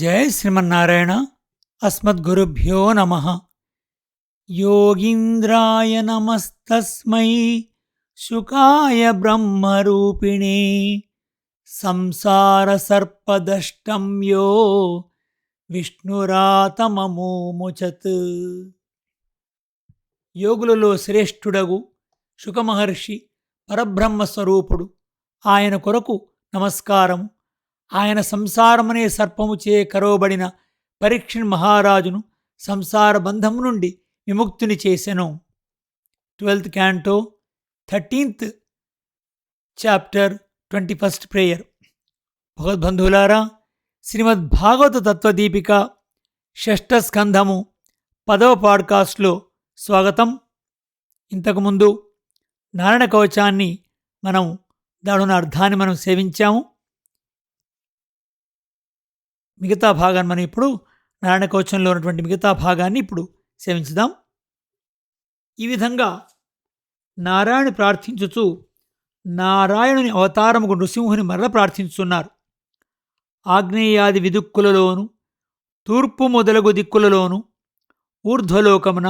జయ శ్రీమన్నారాయణ. అస్మద్గురుభ్యో నమ. యోగీంద్రాయ నమస్తస్మై శుకాయ బ్రహ్మరూపిణే సంసార సర్పదష్టం యో విష్ణురాతమమోముచత్. యోగులలో శ్రేష్ఠుడగు శుకమహర్షి పరబ్రహ్మస్వరూపుడు. ఆయన కొరకు నమస్కారము. ఆయన సంసారమనే సర్పముచే కరోబడిన పరీక్షణ్ మహారాజును సంసార బంధము నుండి విముక్తుని చేసెను. 12th Canto 13th Chapter 21st Prayer. భగవద్బంధువులారా, శ్రీమద్ భాగవత తత్వదీపిక 6వ స్కంధము 10వ పాడ్కాస్ట్లో స్వాగతం. ఇంతకుముందు నారాయణ కవచాన్ని దాడున్న అర్థాన్ని మనం సేవించాము. మిగతా భాగాన్ని మనం ఇప్పుడు నారాయణ కవచంలో ఉన్నటువంటి మిగతా భాగాన్ని ఇప్పుడు సేవించుదాం. ఈ విధంగా నారాయణుని ప్రార్థించుచు నారాయణుని అవతారముకు నృసింహుని మరల ప్రార్థించుతున్నారు. ఆగ్నేయాది విదుక్కులలోను, తూర్పు మొదలగు దిక్కులలోను, ఊర్ధ్వలోకమున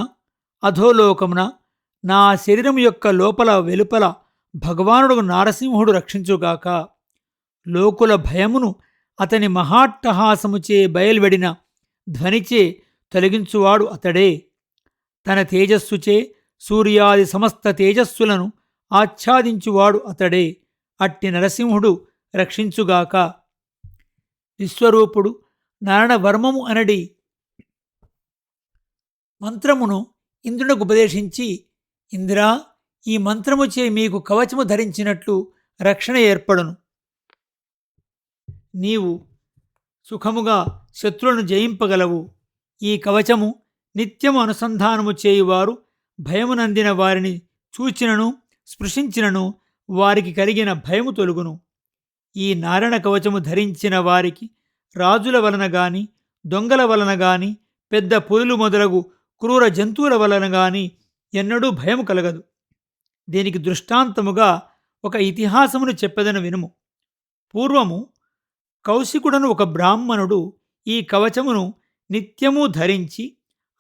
అధోలోకమున నా శరీరం యొక్క లోపల వెలుపల భగవానుడు నారసింహుడు రక్షించుగాక. లోకుల భయమును అతని మహాట్టహాసముచే బయల్వెడిన ధ్వనిచే తొలగించువాడు అతడే. తన తేజస్సుచే సూర్యాది సమస్త తేజస్సులను ఆచ్ఛాదించువాడు అతడే. అట్టి నరసింహుడు రక్షించుగాక. విశ్వరూపుడు నారాయణవర్మము అనడి మంత్రమును ఇంద్రునికి ఉపదేశించి, ఇంద్రా, ఈ మంత్రముచే మీకు కవచము ధరించినట్లు రక్షణ ఏర్పడును. నీవు సుఖముగా శత్రువులను జయింపగలవు. ఈ కవచము నిత్యము అనుసంధానము చేయువారు భయమునందిన వారిని చూచినను స్పృశించినను వారికి కలిగిన భయము తొలుగును. ఈ నారాయణ కవచము ధరించిన వారికి రాజుల వలన గాని, దొంగల వలన గాని, పెద్ద పులులు మొదలగు క్రూర జంతువుల వలన గాని ఎన్నడూ భయము కలగదు. దీనికి దృష్టాంతముగా ఒక ఇతిహాసమును చెప్పెదను వినుము. పూర్వము కౌశికుడను ఒక బ్రాహ్మణుడు ఈ కవచమును నిత్యము ధరించి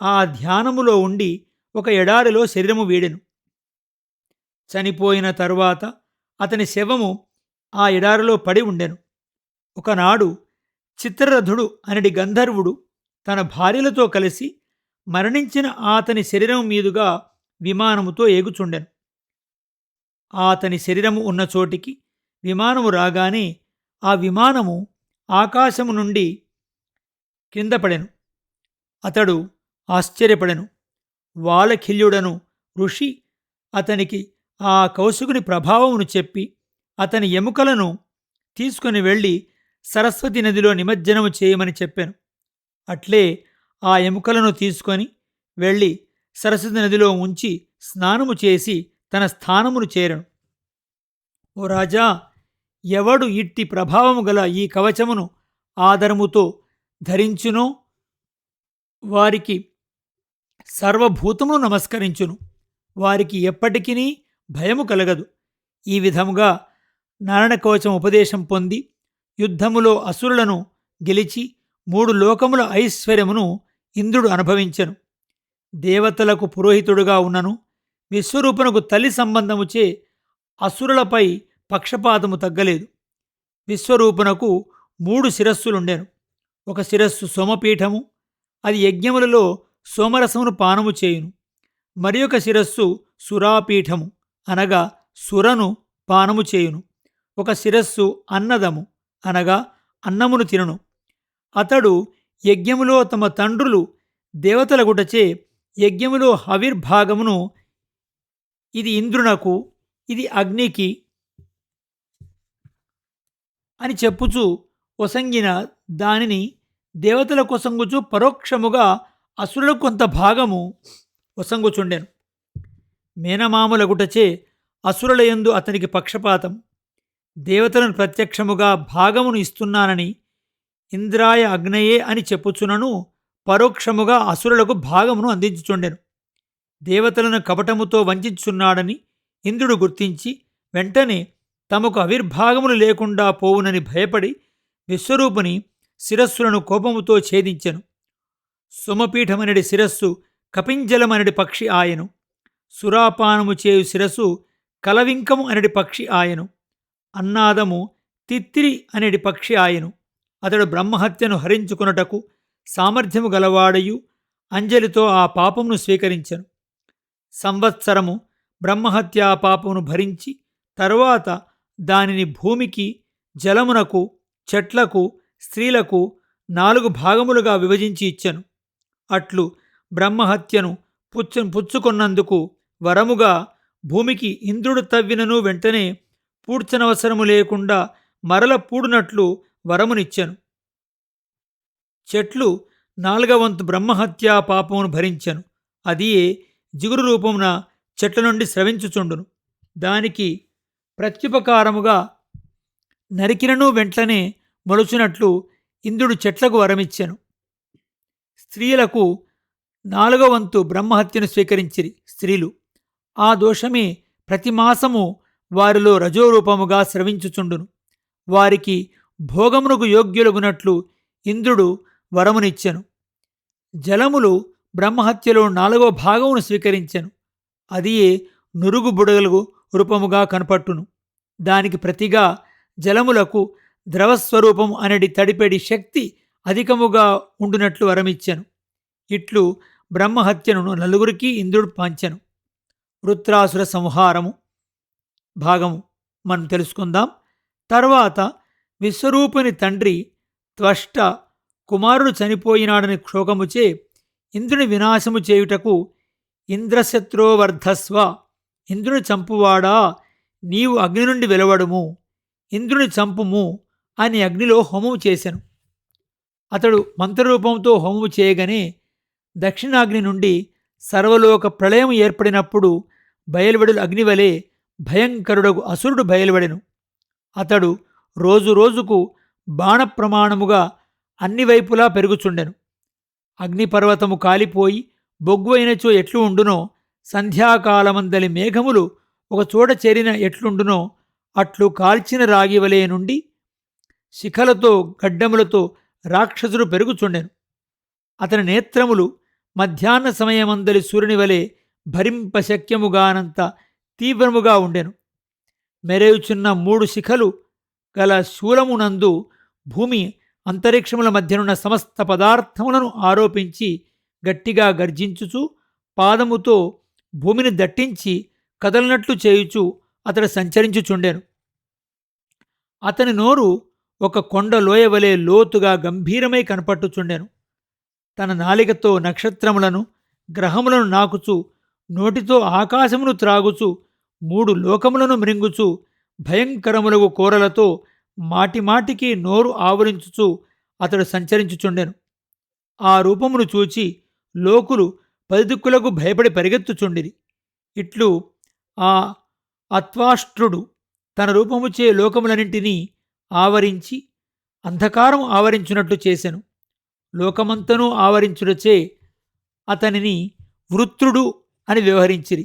ఆ ధ్యానములో ఉండి ఒక ఎడారిలో శరీరము వీడెను. చనిపోయిన తరువాత అతని శవము ఆ ఎడారిలో పడి ఉండెను. ఒకనాడు చిత్రరథుడు అనడి గంధర్వుడు తన భార్యలతో కలిసి మరణించిన అతని శరీరం మీదుగా విమానముతో ఏగుచుండెను. అతని శరీరము ఉన్న చోటికి విమానము రాగానే ఆ విమానము ఆకాశము నుండి క్రింద పడెను. అతడు ఆశ్చర్యపడెను. వాలఖిల్యుడను ఋషి అతనికి ఆ కౌశికుని ప్రభావమును చెప్పి అతని ఎముకలను తీసుకుని వెళ్ళి సరస్వతి నదిలో నిమజ్జనము చేయమని చెప్పాను. అట్లే ఆ ఎముకలను తీసుకొని వెళ్ళి సరస్వతి నదిలో ఉంచి స్నానము చేసి తన స్థానమును చేరను. ఓ రాజా, ఎవడు ఇట్టి ప్రభావము గల ఈ కవచమును ఆదరముతో ధరించునో వారికి సర్వభూతమును నమస్కరించును. వారికి ఎప్పటికీ భయము కలగదు. ఈ విధముగా నారాయణ కవచం ఉపదేశం పొంది యుద్ధములో అసురులను గెలిచి 3 లోకముల ఐశ్వర్యమును ఇంద్రుడు అనుభవించెను. దేవతలకు పురోహితుడుగా ఉన్నను విశ్వరూపునకు తల్లి సంబంధముచే అసురులపై పక్షపాతము తగ్గలేదు. విశ్వరూపునకు 3 శిరస్సులుండెను. ఒక శిరస్సు సోమపీఠము, అది యజ్ఞములలో సోమరసమును పానము చేయును. మరి ఒక శిరస్సు సురాపీఠము, అనగా సురను పానము చేయును. ఒక శిరస్సు అన్నదము, అనగా అన్నమును తినును. అతడు యజ్ఞములో తమ తండ్రులు దేవతలగుటచే యజ్ఞములో హవిర్భాగమును ఇది ఇంద్రునకు, ఇది అగ్నికి అని చెప్పుచు ఒసంగిన దానిని దేవతల కొసంగుచు పరోక్షముగా అసురులకు కొంత భాగము ఒసంగుచుండెను. మేనమాములగుటచే అసురులయందు అతనికి పక్షపాతం. దేవతలను ప్రత్యక్షముగా భాగమును ఇస్తున్నానని ఇంద్రాయ అగ్నయే అని చెప్పుచునను పరోక్షముగా అసురులకు భాగమును అందించుచుండెను. దేవతలను కపటముతో వంచుచున్నాడని ఇంద్రుడు గుర్తించి వెంటనే తమకు ఆవిర్భాగములు లేకుండా పోవునని భయపడి విశ్వరూపుని శిరస్సులను కోపముతో ఛేదించెను. సోమపీఠమనడి శిరస్సు కపింజలమనడి పక్షి ఆయను. సురాపానము చేయు శిరస్సు కలవింకము అనడి పక్షి ఆయను. అన్నాదము తిత్తిరి అనడి పక్షి ఆయను. అతడు బ్రహ్మహత్యను హరించుకొనుటకు సామర్థ్యము గలవాడయు అంజలితో ఆ పాపమును స్వీకరించెను. సంవత్సరము బ్రహ్మహత్యా పాపమును భరించి తరువాత దానిని భూమికి, జలమునకు, చెట్లకు, స్త్రీలకు 4 భాగములుగా విభజించి ఇచ్చెను. అట్లు బ్రహ్మహత్యను పుచ్చుకొన్నందుకు వరముగా భూమికి ఇంద్రుడు తవ్వినను వెంటనే పూడ్చనవసరము లేకుండా మరల పూడునట్లు వరమునిచ్చెను. చెట్లు 4వ వంతు బ్రహ్మహత్యా పాపమును భరించెను. అదియే జిగురు రూపమున చెట్ల నుండి స్రవించుచుండును. దానికి ప్రత్యుపకారముగా నరికినను వెంటనే మొలుచునట్లు ఇంద్రుడు చెట్లకు వరమిచ్చెను. స్త్రీలకు 4వ వంతు బ్రహ్మహత్యను స్వీకరించిరి స్త్రీలు. ఆ దోషమే ప్రతి మాసము వారిలో రజోరూపముగా స్రవించుచుండును. వారికి భోగమునకు యోగ్యులగునట్లు ఇంద్రుడు వరమునిచ్చెను. జలములు బ్రహ్మహత్యలో 4వ భాగమును స్వీకరించెను. అదియే నురుగు బుడగలు రూపముగా కనపట్టును. దానికి ప్రతిగా జలములకు ద్రవస్వరూపము అనడి తడిపెడి శక్తి అధికముగా ఉండునట్లు వరమిచ్చెను. ఇట్లు బ్రహ్మహత్యను 4గురికి ఇంద్రుడు పంచెను. వృత్రాసుర సంహారము భాగము మనం తెలుసుకుందాం. తర్వాత విశ్వరూపుని తండ్రి త్వష్ట కుమారుడు చనిపోయినాడని క్షోకముచే ఇంద్రుని వినాశము చేయుటకు ఇంద్రశత్రోవర్ధస్వ, ఇంద్రుని చంపువాడా నీవు అగ్ని నుండి వెలువడుము, ఇంద్రుని చంపుము అని అగ్నిలో హోమము చేసెను. అతడు మంత్రరూపంతో హోమము చేయగానే దక్షిణాగ్ని నుండి సర్వలోక ప్రళయం ఏర్పడినప్పుడు బయలువెడలు అగ్నివలే భయంకరుడగు అసురుడు బయలువడెను. అతడు రోజురోజుకు బాణప్రమాణముగా అన్ని వైపులా పెరుగుచుండెను. అగ్నిపర్వతము కాలిపోయి బొగ్గువైనచో ఎట్లు ఉండునో, సంధ్యాకాలమందలి మేఘములు ఒకచోట చేరిన ఎట్లుండునో అట్లు కాల్చిన రాగివలే నుండి శిఖలతో గడ్డములతో రాక్షసుడు పెరుగుచుండెను. అతని నేత్రములు మధ్యాహ్న సమయమందలి సూర్యుని వలె భరింపశక్యముగానంత తీవ్రముగా ఉండెను. మెరేయుచున్న 3 శిఖలు గల శూలమునందు భూమి అంతరిక్షముల మధ్యనున్న సమస్త పదార్థములను ఆరోపించి గట్టిగా గర్జించుచు పాదముతో భూమిని దట్టించి కదలనట్లు చేయుచు అతడు సంచరించుచుండెను. అతని నోరు ఒక కొండ లోయవలే లోతుగా గంభీరమై కనపట్టుచుండెను. తన నాలికతో నక్షత్రములను గ్రహములను నాకుచు నోటితో ఆకాశమును త్రాగుచు 3 లోకములను మృంగుచు భయంకరములగు కోరలతో మాటిమాటికి నోరు ఆవరించుచు అతడు సంచరించుచుండెను. ఆ రూపమును చూచి లోకులు 10 దిక్కులకు భయపడి పరిగెత్తుచుండిరి. ఇట్లు ఆ అత్వాష్ట్రుడు తన రూపముచే లోకములన్నింటినీ ఆవరించి అంధకారం ఆవరించున్నట్లు చేసెను. లోకమంతనూ ఆవరించుటచే అతనిని వృత్రుడు అని వ్యవహరించిరి.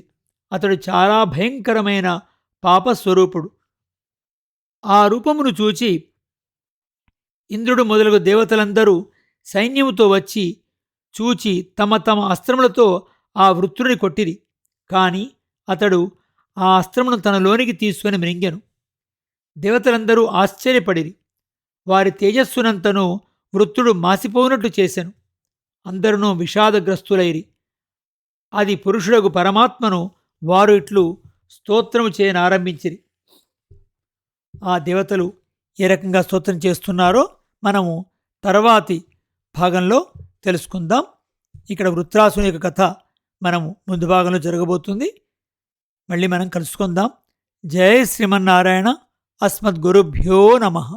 అతడు చాలా భయంకరమైన పాపస్వరూపుడు. ఆ రూపమును చూచి ఇంద్రుడు మొదలగు దేవతలందరూ సైన్యముతో వచ్చి చూచి తమ తమ అస్త్రములతో ఆ వృత్రుని కొట్టిరి. కాని అతడు ఆ అస్త్రమును తనలోనికి తీసుకొని మ్రింగెను. దేవతలందరూ ఆశ్చర్యపడిరి. వారి తేజస్సునంతను వృత్రుడు మాసిపోయినట్లు చేసెను. అందరూ విషాదగ్రస్తులైరి. అది పురుషుడగు పరమాత్మను వారు ఇట్లు స్తోత్రము చేయనారంభించిరి. ఆ దేవతలు ఏ రకంగా స్తోత్రం చేస్తున్నారో మనము తర్వాతి భాగంలో తెలుసుకుందాం. ఇక్కడ వృత్రాసుని యొక్క కథ మనము ముందు భాగంలో జరగబోతుంది. మళ్ళీ మనం కలుసుకుందాం. జై శ్రీమన్నారాయణ. అస్మద్గురుభ్యో నమః.